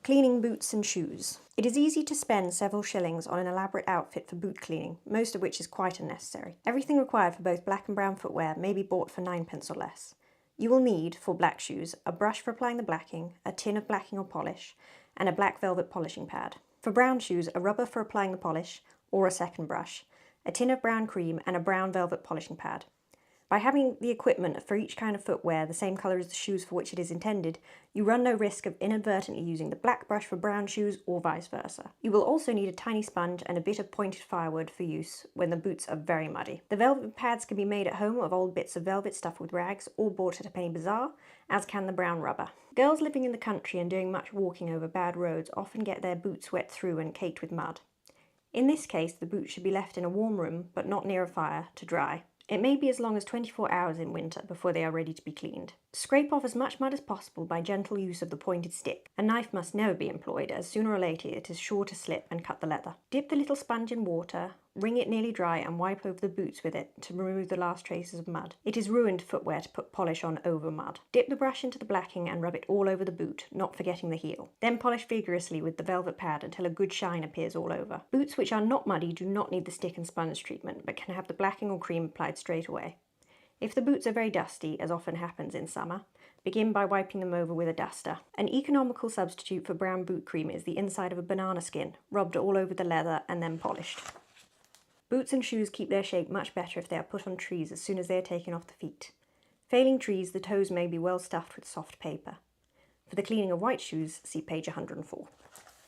Cleaning boots and shoes. It is easy to spend several shillings on an elaborate outfit for boot cleaning, most of which is quite unnecessary. Everything required for both black and brown footwear may be bought for 9p or less. You will need, for black shoes, a brush for applying the blacking, a tin of blacking or polish, and a black velvet polishing pad. For brown shoes, a rubber for applying the polish, or a second brush, a tin of brown cream, and a brown velvet polishing pad. By having the equipment for each kind of footwear the same colour as the shoes for which it is intended, you run no risk of inadvertently using the black brush for brown shoes or vice versa. You will also need a tiny sponge and a bit of pointed firewood for use when the boots are very muddy. The velvet pads can be made at home of old bits of velvet stuffed with rags or bought at a penny bazaar, as can the brown rubber. Girls living in the country and doing much walking over bad roads often get their boots wet through and caked with mud. In this case, the boots should be left in a warm room, but not near a fire, to dry. It may be as long as 24 hours in winter before they are ready to be cleaned. Scrape off as much mud as possible by gentle use of the pointed stick. A knife must never be employed, as sooner or later it is sure to slip and cut the leather. Dip the little sponge in water, wring it nearly dry and wipe over the boots with it to remove the last traces of mud. It is ruined footwear to put polish on over mud. Dip the brush into the blacking and rub it all over the boot, not forgetting the heel. Then polish vigorously with the velvet pad until a good shine appears all over. Boots which are not muddy do not need the stick and sponge treatment, but can have the blacking or cream applied straight away. If the boots are very dusty, as often happens in summer, begin by wiping them over with a duster. An economical substitute for brown boot cream is the inside of a banana skin, rubbed all over the leather and then polished. Boots and shoes keep their shape much better if they are put on trees as soon as they are taken off the feet. Failing trees, the toes may be well stuffed with soft paper. For the cleaning of white shoes, see page 104.